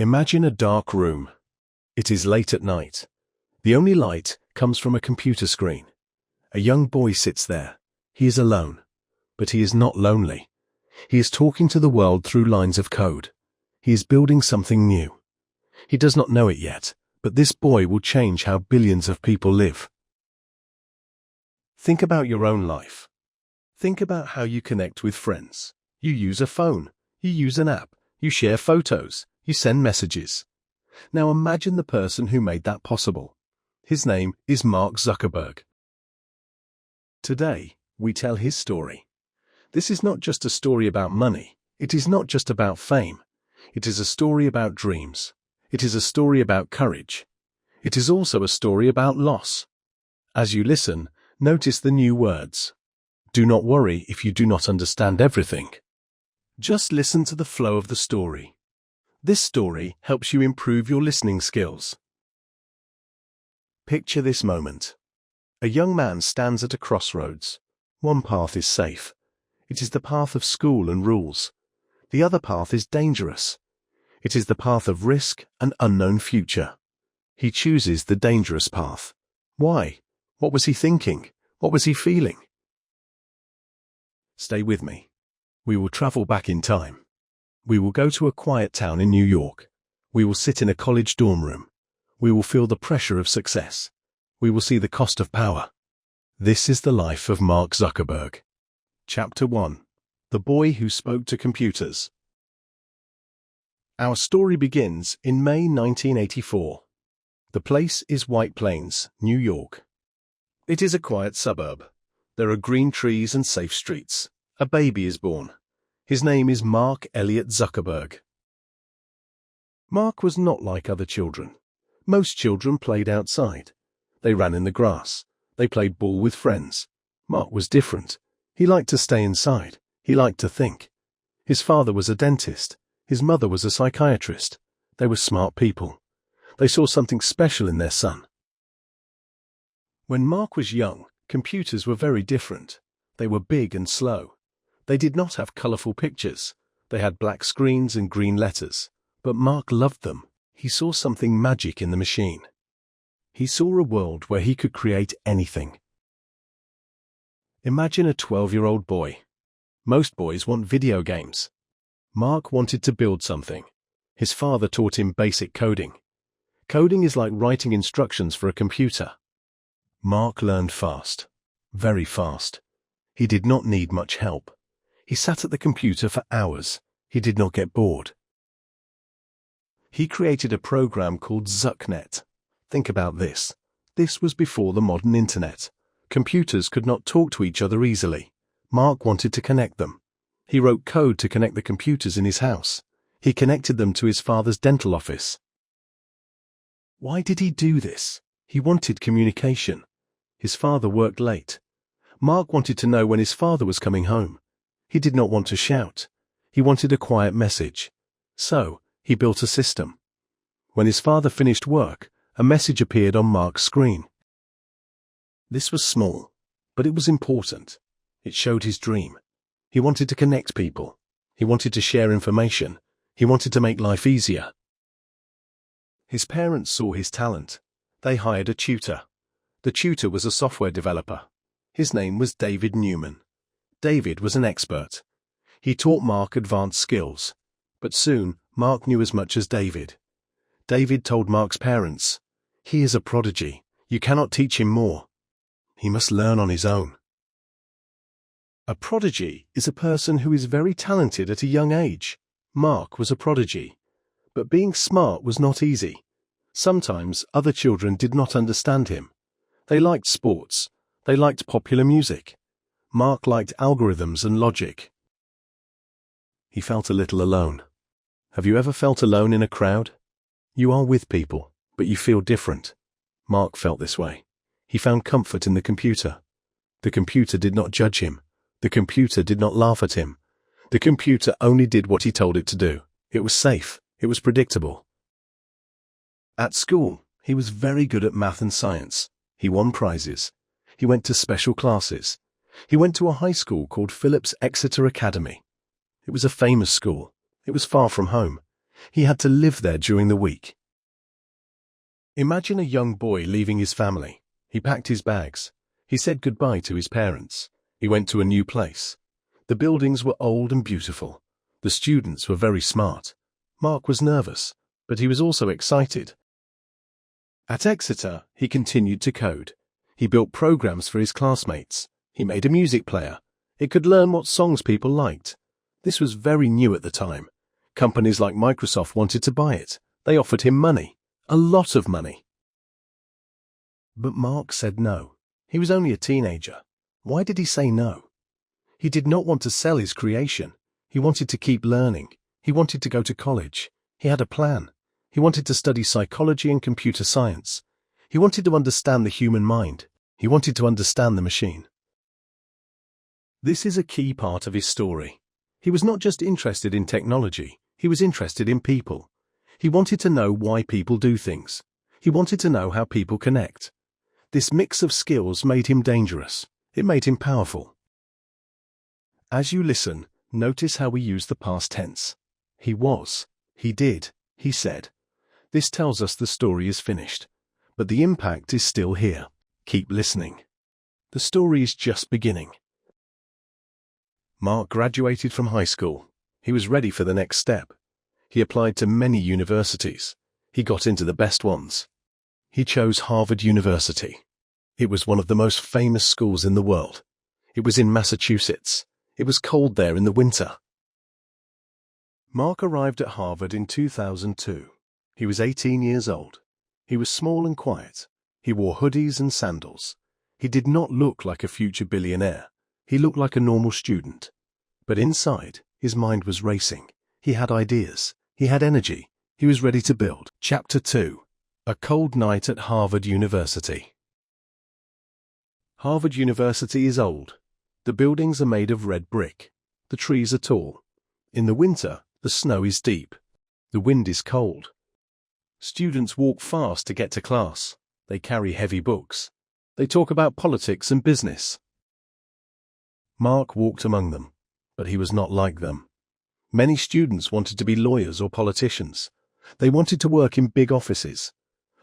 Imagine a dark room. It is late at night. The only light comes from a computer screen. A young boy sits there. He is alone, but he is not lonely. He is talking to the world through lines of code. He is building something new. He does not know it yet, but this boy will change how billions of people live. Think about your own life. Think about how you connect with friends. You use a phone. You use an app. You share photos. You send messages. Now imagine the person who made that possible. His name is Mark Zuckerberg. Today, we tell his story. This is not just a story about money. It is not just about fame. It is a story about dreams. It is a story about courage. It is also a story about loss. As you listen, notice the new words. Do not worry if you do not understand everything. Just listen to the flow of the story. This story helps you improve your listening skills. Picture this moment. A young man stands at a crossroads. One path is safe. It is the path of school and rules. The other path is dangerous. It is the path of risk and unknown future. He chooses the dangerous path. Why? What was he thinking? What was he feeling? Stay with me. We will travel back in time. We will go to a quiet town in New York. We will sit in a college dorm room. We will feel the pressure of success. We will see the cost of power. This is the life of Mark Zuckerberg. Chapter 1. The Boy Who Spoke to Computers. Our story begins in May 1984. The place is White Plains, New York. It is a quiet suburb. There are green trees and safe streets. A baby is born. His name is Mark Elliott Zuckerberg. Mark was not like other children. Most children played outside. They ran in the grass. They played ball with friends. Mark was different. He liked to stay inside. He liked to think. His father was a dentist. His mother was a psychiatrist. They were smart people. They saw something special in their son. When Mark was young, computers were very different. They were big and slow. They did not have colorful pictures. They had black screens and green letters. But Mark loved them. He saw something magic in the machine. He saw a world where he could create anything. Imagine a 12-year-old boy. Most boys want video games. Mark wanted to build something. His father taught him basic coding. Coding is like writing instructions for a computer. Mark learned fast. Very fast. He did not need much help. He sat at the computer for hours. He did not get bored. He created a program called ZuckNet. Think about this. This was before the modern internet. Computers could not talk to each other easily. Mark wanted to connect them. He wrote code to connect the computers in his house. He connected them to his father's dental office. Why did he do this? He wanted communication. His father worked late. Mark wanted to know when his father was coming home. He did not want to shout. He wanted a quiet message. So, he built a system. When his father finished work, a message appeared on Mark's screen. This was small, but it was important. It showed his dream. He wanted to connect people. He wanted to share information. He wanted to make life easier. His parents saw his talent. They hired a tutor. The tutor was a software developer. His name was David Newman. David was an expert. He taught Mark advanced skills. But soon, Mark knew as much as David. David told Mark's parents, "He is a prodigy. You cannot teach him more. He must learn on his own." A prodigy is a person who is very talented at a young age. Mark was a prodigy. But being smart was not easy. Sometimes other children did not understand him. They liked sports. They liked popular music. Mark liked algorithms and logic. He felt a little alone. Have you ever felt alone in a crowd? You are with people, but you feel different. Mark felt this way. He found comfort in the computer. The computer did not judge him. The computer did not laugh at him. The computer only did what he told it to do. It was safe. It was predictable. At school, he was very good at math and science. He won prizes. He went to special classes. He went to a high school called Phillips Exeter Academy. It was a famous school. It was far from home. He had to live there during the week. Imagine a young boy leaving his family. He packed his bags. He said goodbye to his parents. He went to a new place. The buildings were old and beautiful. The students were very smart. Mark was nervous, but he was also excited. At Exeter, he continued to code. He built programs for his classmates. He made a music player. It could learn what songs people liked. This was very new at the time. Companies like Microsoft wanted to buy it. They offered him money. A lot of money. But Mark said no. He was only a teenager. Why did he say no? He did not want to sell his creation. He wanted to keep learning. He wanted to go to college. He had a plan. He wanted to study psychology and computer science. He wanted to understand the human mind. He wanted to understand the machine. This is a key part of his story. He was not just interested in technology. He was interested in people. He wanted to know why people do things. He wanted to know how people connect. This mix of skills made him dangerous. It made him powerful. As you listen, notice how we use the past tense. He was, he did, he said. This tells us the story is finished. But the impact is still here. Keep listening. The story is just beginning. Mark graduated from high school. He was ready for the next step. He applied to many universities. He got into the best ones. He chose Harvard University. It was one of the most famous schools in the world. It was in Massachusetts. It was cold there in the winter. Mark arrived at Harvard in 2002. He was 18 years old. He was small and quiet. He wore hoodies and sandals. He did not look like a future billionaire. He looked like a normal student. But inside, his mind was racing. He had ideas. He had energy. He was ready to build. Chapter 2. A cold night at Harvard University. Harvard University is old. The buildings are made of red brick. The trees are tall. In the winter, the snow is deep. The wind is cold. Students walk fast to get to class. They carry heavy books. They talk about politics and business. Mark walked among them, but he was not like them. Many students wanted to be lawyers or politicians. They wanted to work in big offices.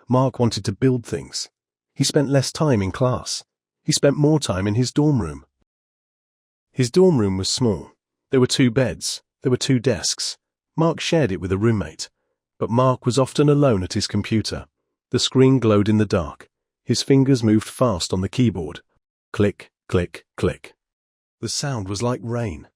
Mark wanted to build things. He spent less time in class. He spent more time in his dorm room. His dorm room was small. There were 2 beds. There were 2 desks. Mark shared it with a roommate. But Mark was often alone at his computer. The screen glowed in the dark. His fingers moved fast on the keyboard. Click, click, click. The sound was like rain.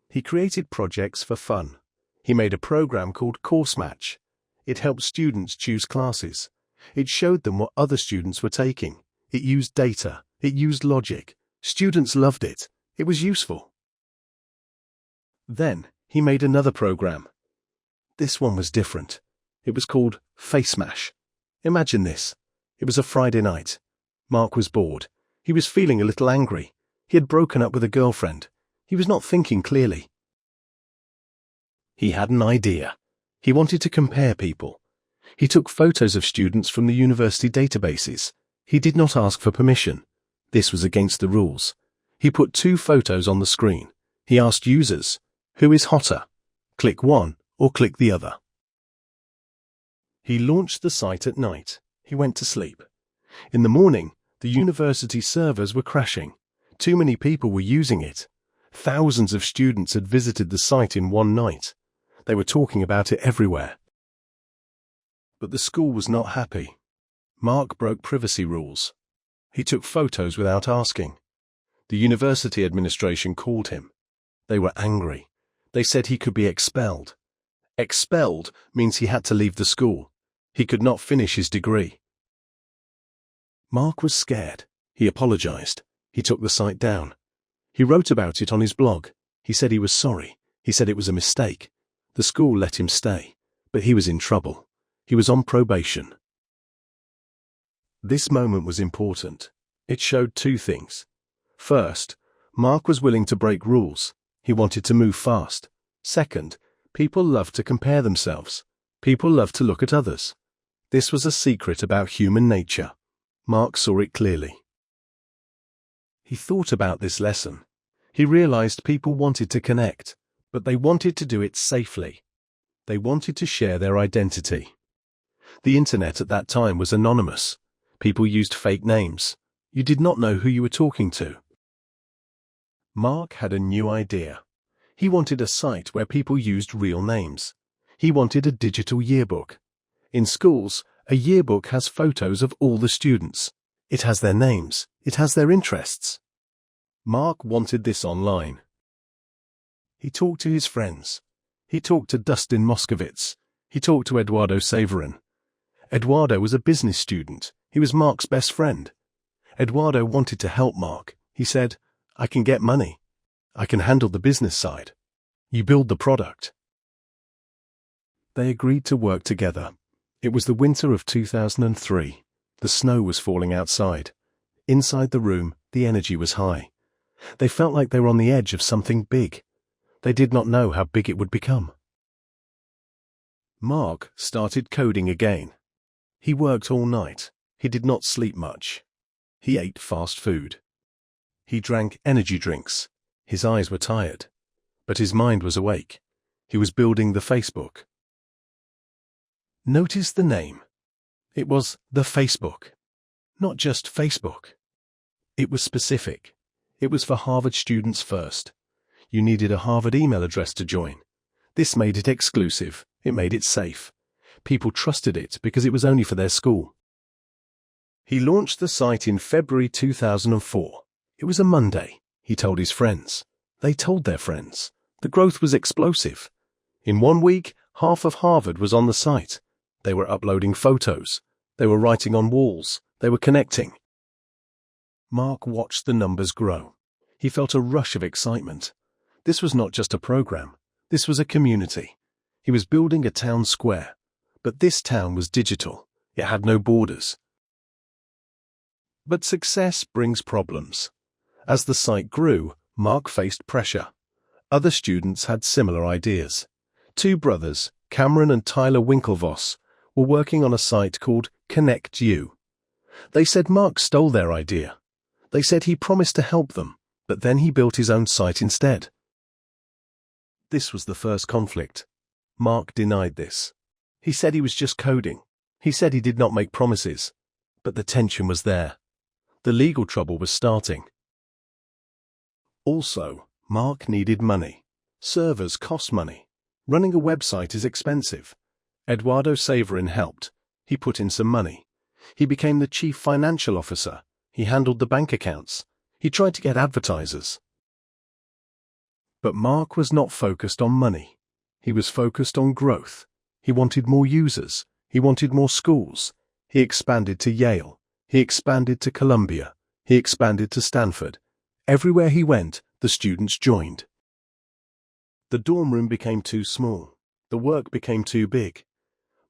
He created projects for fun. He made a program called Course Match. It helped students choose classes. It showed them what other students were taking. It used data. It used logic. Students loved it. It was useful. Then he made another program. This one was different. It was called Face Mash. Imagine this. It was a Friday night. Mark was bored. He was feeling a little angry. He had broken up with a girlfriend. He was not thinking clearly. He had an idea. He wanted to compare people. He took photos of students from the university databases. He did not ask for permission. This was against the rules. He put 2 photos on the screen. He asked users, who is hotter? Click one or click the other. He launched the site at night. He went to sleep. In the morning, the university servers were crashing. Too many people were using it. Thousands of students had visited the site in one night. They were talking about it everywhere. But the school was not happy. Mark broke privacy rules. He took photos without asking. The university administration called him. They were angry. They said he could be expelled. Expelled means he had to leave the school. He could not finish his degree. Mark was scared. He apologized. He took the site down. He wrote about it on his blog. He said he was sorry. He said it was a mistake. The school let him stay, but he was in trouble. He was on probation. This moment was important. It showed 2 things. First, Mark was willing to break rules. He wanted to move fast. Second, people love to compare themselves. People love to look at others. This was a secret about human nature. Mark saw it clearly. He thought about this lesson. He realized people wanted to connect, but they wanted to do it safely. They wanted to share their identity. The internet at that time was anonymous. People used fake names. You did not know who you were talking to. Mark had a new idea. He wanted a site where people used real names. He wanted a digital yearbook. In schools, a yearbook has photos of all the students. It has their names. It has their interests. Mark wanted this online. He talked to his friends. He talked to Dustin Moskovitz. He talked to Eduardo Saverin. Eduardo was a business student. He was Mark's best friend. Eduardo wanted to help Mark. He said, "I can get money. I can handle the business side. You build the product." They agreed to work together. It was the winter of 2003. The snow was falling outside. Inside the room, the energy was high. They felt like they were on the edge of something big. They did not know how big it would become. Mark started coding again. He worked all night. He did not sleep much. He ate fast food. He drank energy drinks. His eyes were tired, but his mind was awake. He was building the Facebook. Notice the name. It was the Facebook, not just Facebook. It was specific. It was for Harvard students first. You needed a Harvard email address to join. This made it exclusive. It made it safe. People trusted it because it was only for their school. He launched the site in February 2004. It was a Monday. He told his friends. They told their friends. The growth was explosive. In 1 week, half of Harvard was on the site. They were uploading photos. They were writing on walls. They were connecting. Mark watched the numbers grow. He felt a rush of excitement. This was not just a program. This was a community. He was building a town square. But this town was digital. It had no borders. But success brings problems. As the site grew, Mark faced pressure. Other students had similar ideas. 2 brothers, Cameron and Tyler Winklevoss, were working on a site called Connect You. They said Mark stole their idea. They said he promised to help them, but then he built his own site instead. This was the first conflict. Mark denied this. He said he was just coding. He said he did not make promises. But the tension was there. The legal trouble was starting. Also, Mark needed money. Servers cost money. Running a website is expensive. Eduardo Saverin helped. He put in some money. He became the chief financial officer. He handled the bank accounts. He tried to get advertisers. But Mark was not focused on money. He was focused on growth. He wanted more users. He wanted more schools. He expanded to Yale. He expanded to Columbia. He expanded to Stanford. Everywhere he went, the students joined. The dorm room became too small. The work became too big.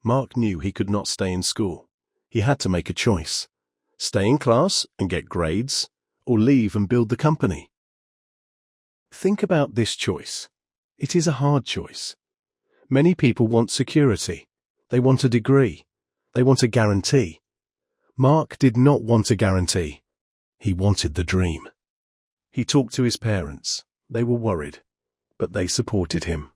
Mark knew he could not stay in school. He had to make a choice. Stay in class and get grades, or leave and build the company. Think about this choice. It is a hard choice. Many people want security. They want a degree. They want a guarantee. Mark did not want a guarantee. He wanted the dream. He talked to his parents. They were worried, but they supported him.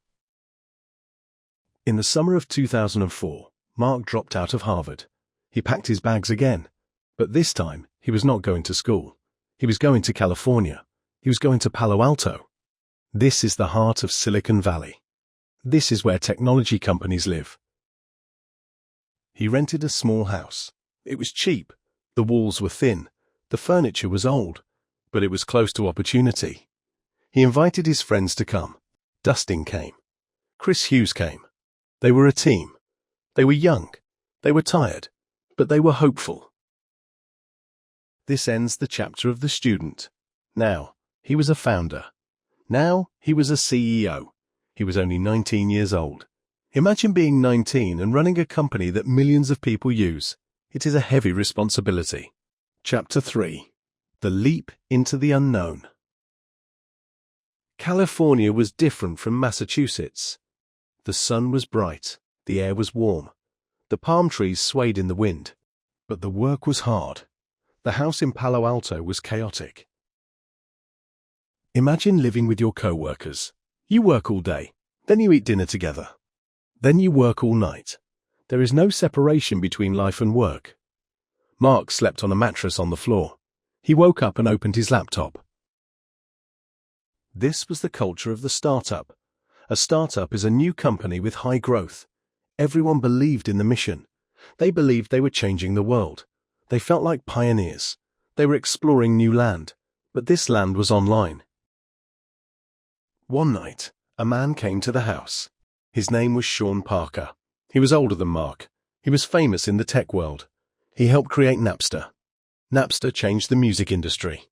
In the summer of 2004, Mark dropped out of Harvard. He packed his bags again, but this time he was not going to school. He was going to California. He was going to Palo Alto. This is the heart of Silicon Valley. This is where technology companies live. He rented a small house. It was cheap. The walls were thin. The furniture was old, but it was close to opportunity. He invited his friends to come. Dustin came. Chris Hughes came. They were a team. They were young. They were tired, but they were hopeful. This ends the chapter of the student. Now, he was a founder. Now, he was a CEO. He was only 19 years old. Imagine being 19 and running a company that millions of people use. It is a heavy responsibility. Chapter 3. The Leap into the Unknown. California was different from Massachusetts. The sun was bright. The air was warm. The palm trees swayed in the wind. But the work was hard. The house in Palo Alto was chaotic. Imagine living with your co-workers. You work all day, then you eat dinner together. Then you work all night. There is no separation between life and work. Mark slept on a mattress on the floor. He woke up and opened his laptop. This was the culture of the startup. A startup is a new company with high growth. Everyone believed in the mission. They believed they were changing the world. They felt like pioneers. They were exploring new land, but this land was online. One night, a man came to the house. His name was Sean Parker. He was older than Mark. He was famous in the tech world. He helped create Napster. Napster changed the music industry.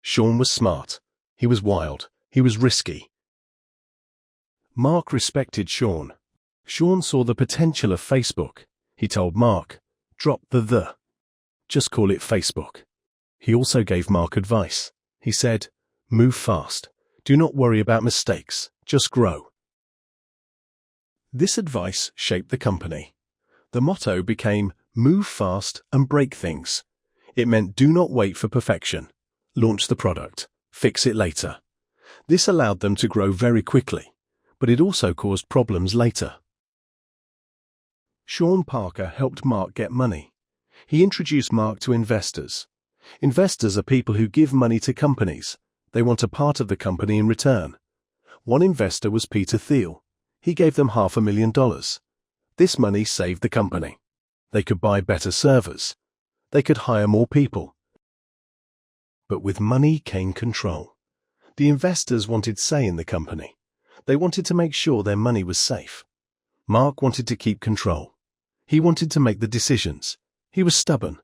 Sean was smart. He was wild. He was risky. Mark respected Sean. Sean saw the potential of Facebook. He told Mark, drop the. Just call it Facebook. He also gave Mark advice. He said, move fast. Do not worry about mistakes. Just grow. This advice shaped the company. The motto became, move fast and break things. It meant do not wait for perfection. Launch the product. Fix it later. This allowed them to grow very quickly, but it also caused problems later. Sean Parker helped Mark get money. He introduced Mark to investors. Investors are people who give money to companies. They want a part of the company in return. One investor was Peter Thiel. He gave them $500,000. This money saved the company. They could buy better servers. They could hire more people. But with money came control. The investors wanted say in the company. They wanted to make sure their money was safe. Mark wanted to keep control. He wanted to make the decisions. He was stubborn.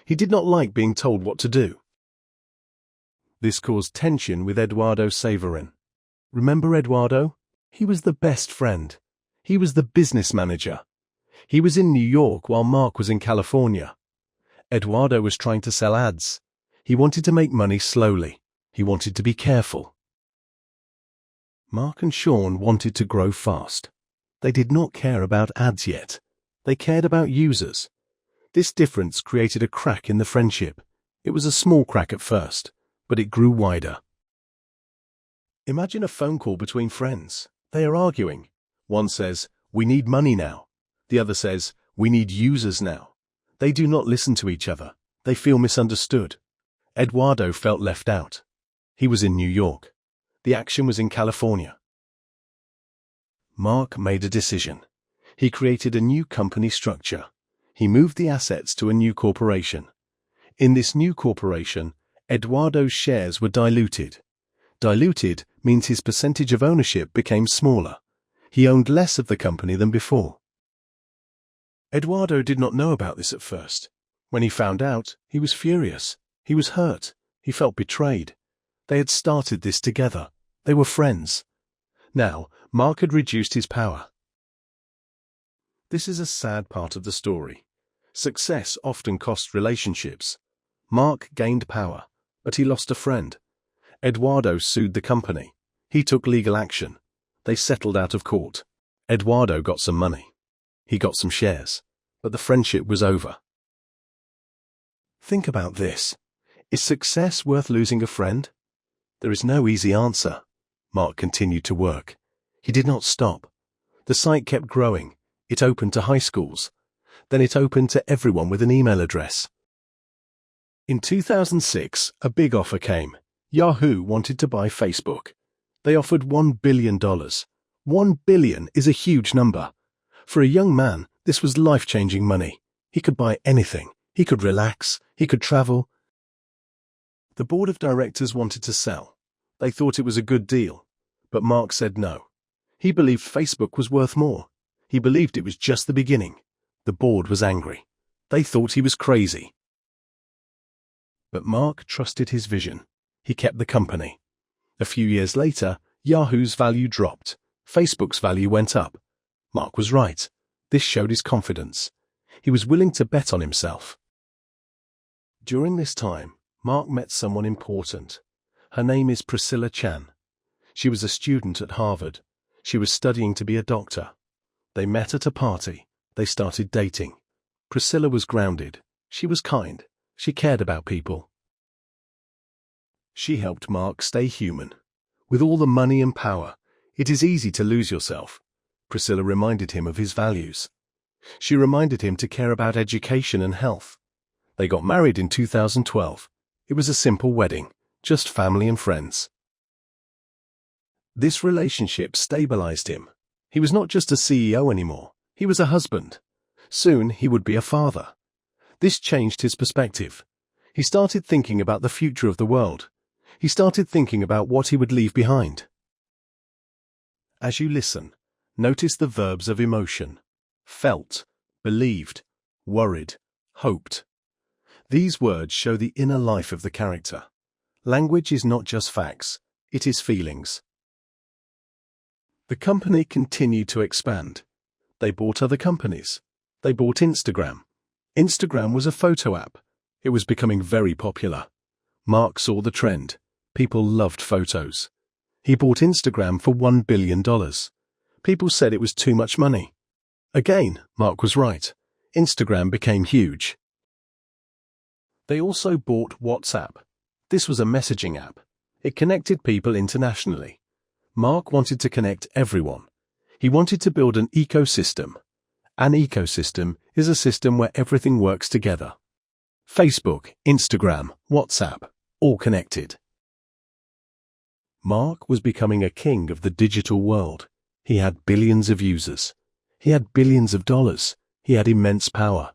He did not like being told what to do. This caused tension with Eduardo Saverin. Remember Eduardo? He was the best friend. He was the business manager. He was in New York while Mark was in California. Eduardo was trying to sell ads. He wanted to make money slowly. He wanted to be careful. Mark and Sean wanted to grow fast. They did not care about ads yet. They cared about users. This difference created a crack in the friendship. It was a small crack at first, but it grew wider. Imagine a phone call between friends. They are arguing. One says, we need money now. The other says, we need users now. They do not listen to each other. They feel misunderstood. Eduardo felt left out. He was in New York. The action was in California. Mark made a decision. He created a new company structure. He moved the assets to a new corporation. In this new corporation, Eduardo's shares were diluted. Diluted means his percentage of ownership became smaller. He owned less of the company than before. Eduardo did not know about this at first. When he found out, he was furious. He was hurt. He felt betrayed. They had started this together. They were friends. Now, Mark had reduced his power. This is a sad part of the story. Success often costs relationships. Mark gained power, but he lost a friend. Eduardo sued the company. He took legal action. They settled out of court. Eduardo got some money. He got some shares, but the friendship was over. Think about this. Is success worth losing a friend? There is no easy answer. Mark continued to work. He did not stop. The site kept growing. It opened to high schools. Then it opened to everyone with an email address. In 2006, a big offer came. Yahoo wanted to buy Facebook. They offered $1 billion. $1 billion is a huge number. For a young man, this was life-changing money. He could buy anything. He could relax. He could travel. The board of directors wanted to sell. They thought it was a good deal. But Mark said no. He believed Facebook was worth more. He believed it was just the beginning. The board was angry. They thought he was crazy. But Mark trusted his vision. He kept the company. A few years later, Yahoo's value dropped. Facebook's value went up. Mark was right. This showed his confidence. He was willing to bet on himself. During this time, Mark met someone important. Her name is Priscilla Chan. She was a student at Harvard. She was studying to be a doctor. They met at a party. They started dating. Priscilla was grounded. She was kind. She cared about people. She helped Mark stay human. With all the money and power, it is easy to lose yourself. Priscilla reminded him of his values. She reminded him to care about education and health. They got married in 2012. It was a simple wedding, just family and friends. This relationship stabilized him. He was not just a CEO anymore. He was a husband. Soon he would be a father. This changed his perspective. He started thinking about the future of the world. He started thinking about what he would leave behind. As you listen, notice the verbs of emotion: felt, believed, worried, hoped. These words show the inner life of the character. Language is not just facts, it is feelings. The company continued to expand. They bought other companies. They bought Instagram. Instagram was a photo app. It was becoming very popular. Mark saw the trend. People loved photos. He bought Instagram for $1 billion. People said it was too much money. Again, Mark was right. Instagram became huge. They also bought WhatsApp. This was a messaging app. It connected people internationally. Mark wanted to connect everyone. He wanted to build an ecosystem. An ecosystem is a system where everything works together. Facebook, Instagram, WhatsApp, all connected. Mark was becoming a king of the digital world. He had billions of users. He had billions of dollars. He had immense power.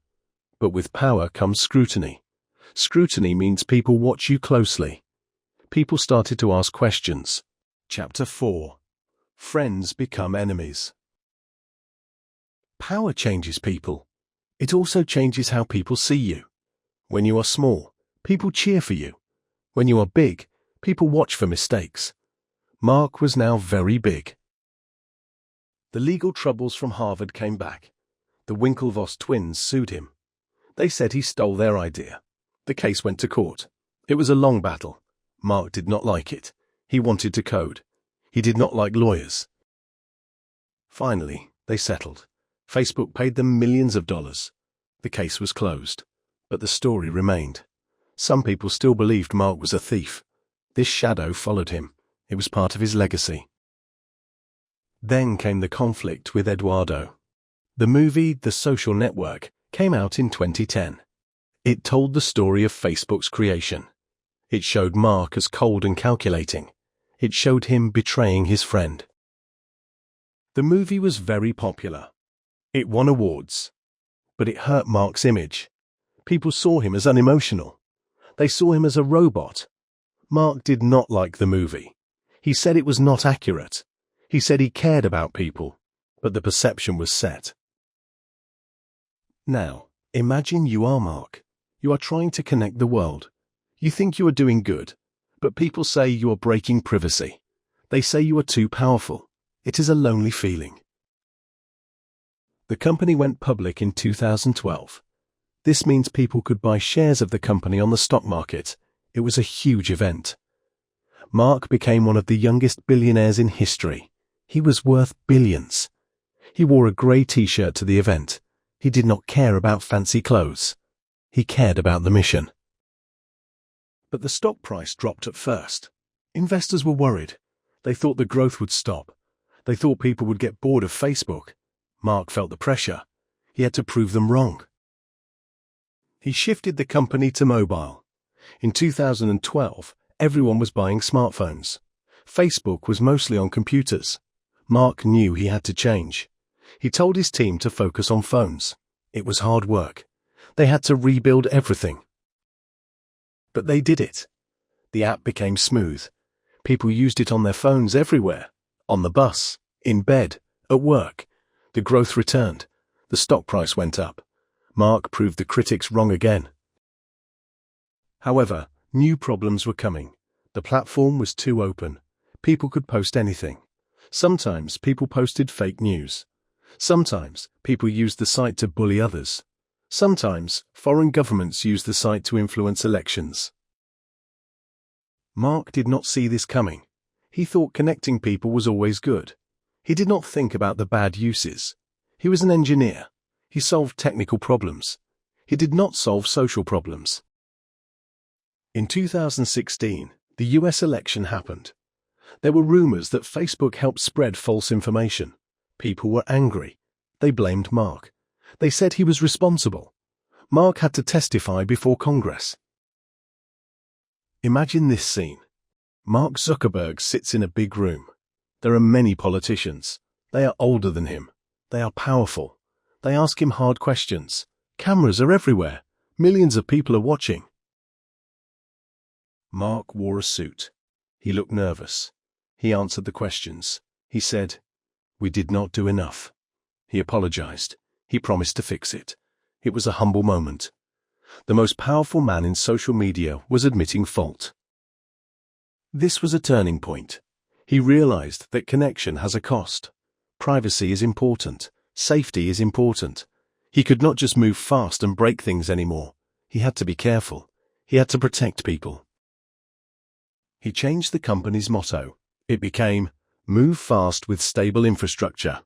But with power comes scrutiny. Scrutiny means people watch you closely. People started to ask questions. Chapter 4. Friends become enemies. Power changes people. It also changes how people see you. When you are small, people cheer for you. When you are big, people watch for mistakes. Mark was now very big. The legal troubles from Harvard came back. The Winklevoss twins sued him. They said he stole their idea. The case went to court. It was a long battle. Mark did not like it. He wanted to code. He did not like lawyers. Finally, they settled. Facebook paid them millions of dollars. The case was closed. But the story remained. Some people still believed Mark was a thief. This shadow followed him. It was part of his legacy. Then came the conflict with Eduardo. The movie The Social Network came out in 2010. It told the story of Facebook's creation. It showed Mark as cold and calculating. It showed him betraying his friend. The movie was very popular. It won awards. But it hurt Mark's image. People saw him as unemotional. They saw him as a robot. Mark did not like the movie. He said it was not accurate. He said he cared about people, but the perception was set. Now, imagine you are Mark. You are trying to connect the world. You think you are doing good, but people say you are breaking privacy. They say you are too powerful. It is a lonely feeling. The company went public in 2012. This means people could buy shares of the company on the stock market. It was a huge event. Mark became one of the youngest billionaires in history. He was worth billions. He wore a grey t-shirt to the event. He did not care about fancy clothes. He cared about the mission. But the stock price dropped at first. Investors were worried. They thought the growth would stop. They thought people would get bored of Facebook. Mark felt the pressure. He had to prove them wrong. He shifted the company to mobile. In 2012, everyone was buying smartphones. Facebook was mostly on computers. Mark knew he had to change. He told his team to focus on phones. It was hard work. They had to rebuild everything. But they did it. The app became smooth. People used it on their phones everywhere. On the bus, in bed, at work. The growth returned. The stock price went up. Mark proved the critics wrong again. However, new problems were coming. The platform was too open. People could post anything. Sometimes people posted fake news. Sometimes people used the site to bully others. Sometimes foreign governments used the site to influence elections. Mark did not see this coming. He thought connecting people was always good. He did not think about the bad uses. He was an engineer. He solved technical problems. He did not solve social problems. In 2016, the US election happened. There were rumors that Facebook helped spread false information. People were angry. They blamed Mark. They said he was responsible. Mark had to testify before Congress. Imagine this scene. Mark Zuckerberg sits in a big room. There are many politicians. They are older than him. They are powerful. They ask him hard questions. Cameras are everywhere. Millions of people are watching. Mark wore a suit. He looked nervous. He answered the questions. He said, "We did not do enough." He apologized. He promised to fix it. It was a humble moment. The most powerful man in social media was admitting fault. This was a turning point. He realized that connection has a cost. Privacy is important. Safety is important. He could not just move fast and break things anymore. He had to be careful. He had to protect people. He changed the company's motto. It became, "Move fast with stable infrastructure."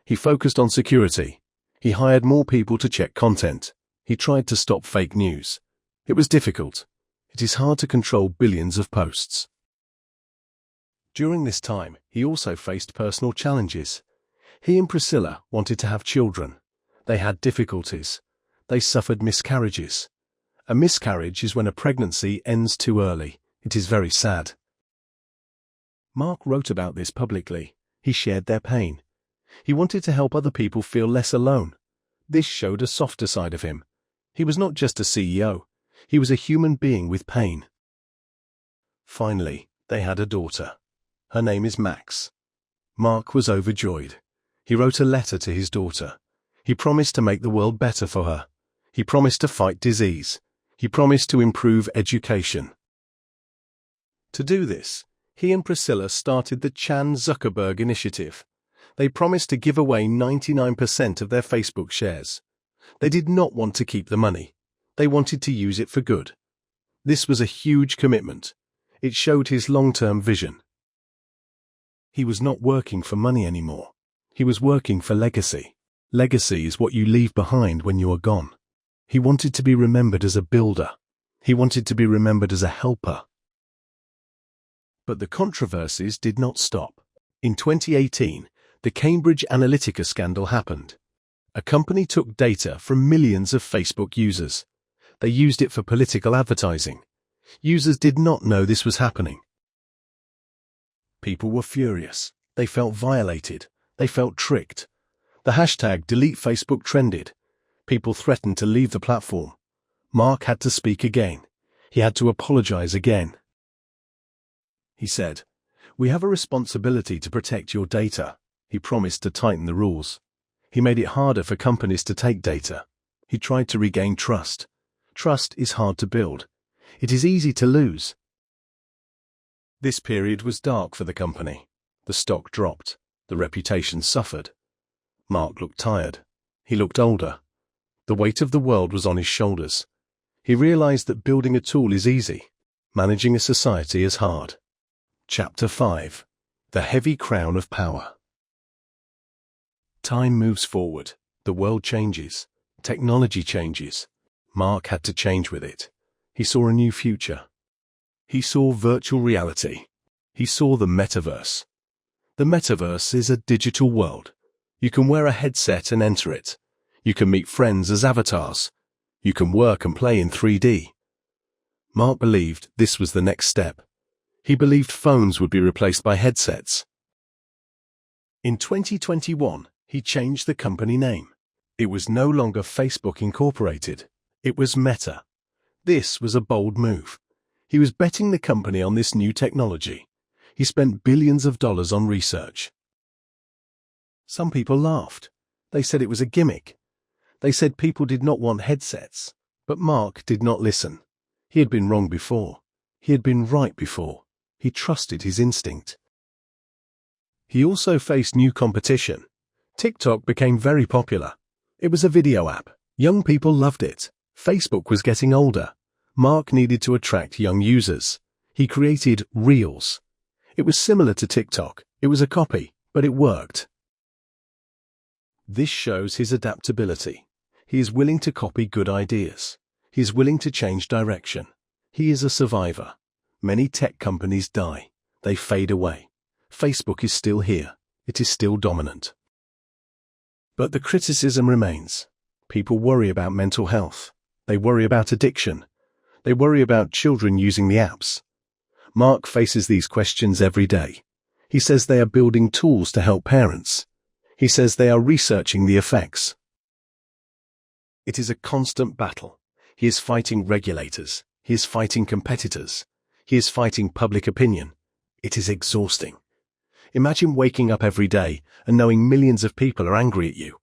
He focused on security. He hired more people to check content. He tried to stop fake news. It was difficult. It is hard to control billions of posts. During this time, he also faced personal challenges. He and Priscilla wanted to have children. They had difficulties. They suffered miscarriages. A miscarriage is when a pregnancy ends too early. It is very sad. Mark wrote about this publicly. He shared their pain. He wanted to help other people feel less alone. This showed a softer side of him. He was not just a CEO. He was a human being with pain. Finally, they had a daughter. Her name is Max. Mark was overjoyed. He wrote a letter to his daughter. He promised to make the world better for her. He promised to fight disease. He promised to improve education. To do this, he and Priscilla started the Chan Zuckerberg Initiative. They promised to give away 99% of their Facebook shares. They did not want to keep the money. They wanted to use it for good. This was a huge commitment. It showed his long-term vision. He was not working for money anymore. He was working for legacy. Legacy is what you leave behind when you are gone. He wanted to be remembered as a builder. He wanted to be remembered as a helper. But the controversies did not stop. In 2018, the Cambridge Analytica scandal happened. A company took data from millions of Facebook users. They used it for political advertising. Users did not know this was happening. People were furious. They felt violated. They felt tricked. The hashtag #DeleteFacebook trended. People threatened to leave the platform. Mark had to speak again. He had to apologize again. He said, "We have a responsibility to protect your data." He promised to tighten the rules. He made it harder for companies to take data. He tried to regain trust. Trust is hard to build. It is easy to lose. This period was dark for the company. The stock dropped. The reputation suffered. Mark looked tired. He looked older. The weight of the world was on his shoulders. He realized that building a tool is easy. Managing a society is hard. Chapter 5. The Heavy Crown of Power. Time moves forward. The world changes. Technology changes. Mark had to change with it. He saw a new future. He saw virtual reality. He saw the metaverse. The metaverse is a digital world. You can wear a headset and enter it. You can meet friends as avatars. You can work and play in 3D. Mark believed this was the next step. He believed phones would be replaced by headsets. In 2021, he changed the company name. It was no longer Facebook Incorporated. It was Meta. This was a bold move. He was betting the company on this new technology. He spent billions of dollars on research. Some people laughed. They said it was a gimmick. They said people did not want headsets. But Mark did not listen. He had been wrong before. He had been right before. He trusted his instinct. He also faced new competition. TikTok became very popular. It was a video app. Young people loved it. Facebook was getting older. Mark needed to attract young users. He created Reels. It was similar to TikTok. It was a copy, but it worked. This shows his adaptability. He is willing to copy good ideas. He is willing to change direction. He is a survivor. Many tech companies die. They fade away. Facebook is still here. It is still dominant. But the criticism remains. People worry about mental health. They worry about addiction. They worry about children using the apps. Mark faces these questions every day. He says they are building tools to help parents. He says they are researching the effects. It is a constant battle. He is fighting regulators. He is fighting competitors. He is fighting public opinion. It is exhausting. Imagine waking up every day and knowing millions of people are angry at you,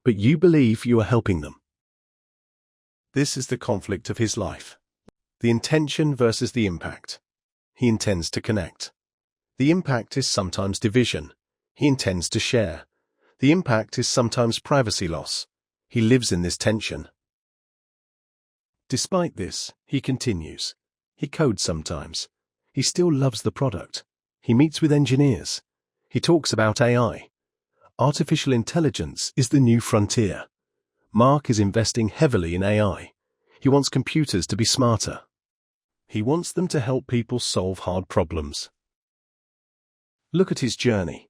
but you believe you are helping them. This is the conflict of his life. The intention versus the impact. He intends to connect. The impact is sometimes division. He intends to share. The impact is sometimes privacy loss. He lives in this tension. Despite this, he continues. He codes sometimes. He still loves the product. He meets with engineers. He talks about AI. Artificial intelligence is the new frontier. Mark is investing heavily in AI. He wants computers to be smarter. He wants them to help people solve hard problems. Look at his journey.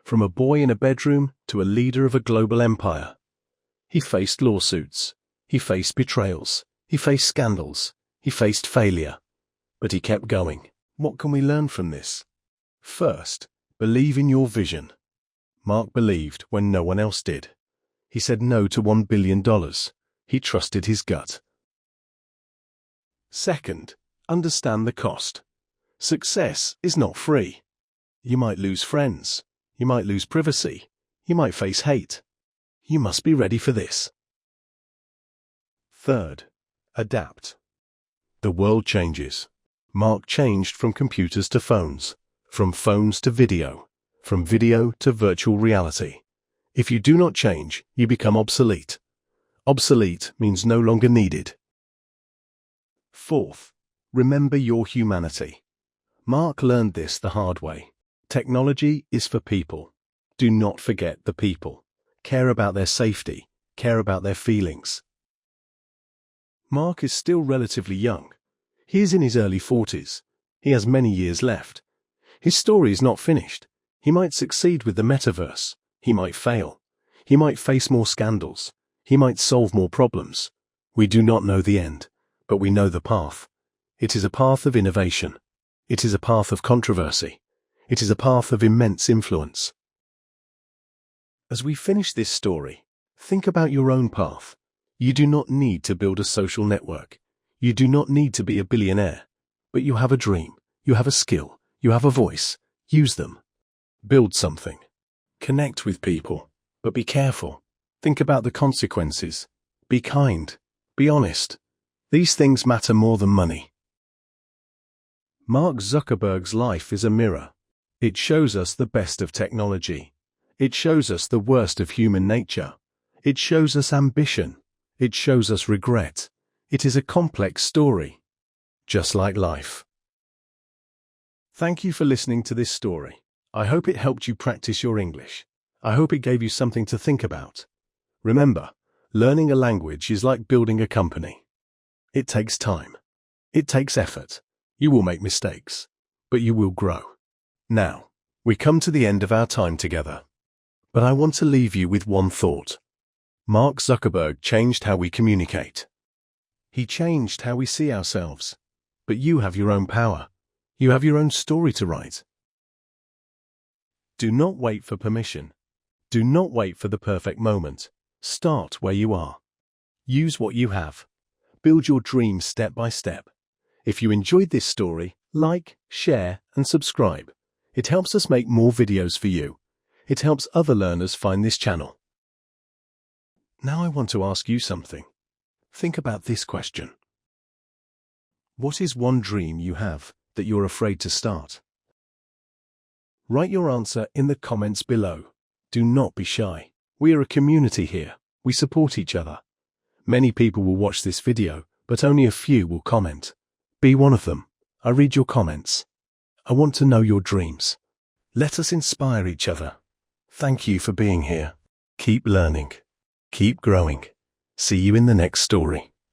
From a boy in a bedroom to a leader of a global empire. He faced lawsuits. He faced betrayals. He faced scandals. He faced failure. But he kept going. What can we learn from this? First, believe in your vision. Mark believed when no one else did. He said no to $1 billion. He trusted his gut. Second, understand the cost. Success is not free. You might lose friends. You might lose privacy. You might face hate. You must be ready for this. Third, adapt. The world changes. Mark changed from computers to phones, from phones to video, from video to virtual reality. If you do not change, you become obsolete. Obsolete means no longer needed. Fourth, remember your humanity. Mark learned this the hard way. Technology is for people. Do not forget the people. Care about their safety. Care about their feelings. Mark is still relatively young. He is in his early 40s. He has many years left. His story is not finished. He might succeed with the metaverse. He might fail. He might face more scandals. He might solve more problems. We do not know the end, but we know the path. It is a path of innovation. It is a path of controversy. It is a path of immense influence. As we finish this story, think about your own path. You do not need to build a social network. You do not need to be a billionaire. But you have a dream. You have a skill. You have a voice. Use them. Build something. Connect with people. But be careful. Think about the consequences. Be kind. Be honest. These things matter more than money. Mark Zuckerberg's life is a mirror. It shows us the best of technology. It shows us the worst of human nature. It shows us ambition. It shows us regret. It is a complex story, just like life. Thank you for listening to this story. I hope it helped you practice your English. I hope it gave you something to think about. Remember, learning a language is like building a company. It takes time. It takes effort. You will make mistakes, but you will grow. Now, we come to the end of our time together. But I want to leave you with one thought. Mark Zuckerberg changed how we communicate. He changed how we see ourselves. But you have your own power. You have your own story to write. Do not wait for permission. Do not wait for the perfect moment. Start where you are. Use what you have. Build your dreams step by step. If you enjoyed this story, like, share, and subscribe. It helps us make more videos for you. It helps other learners find this channel. Now I want to ask you something. Think about this question. What is one dream you have that you're afraid to start? Write your answer in the comments below. Do not be shy. We are a community here. We support each other. Many people will watch this video, but only a few will comment. Be one of them. I read your comments. I want to know your dreams. Let us inspire each other. Thank you for being here. Keep learning. Keep growing. See you in the next story.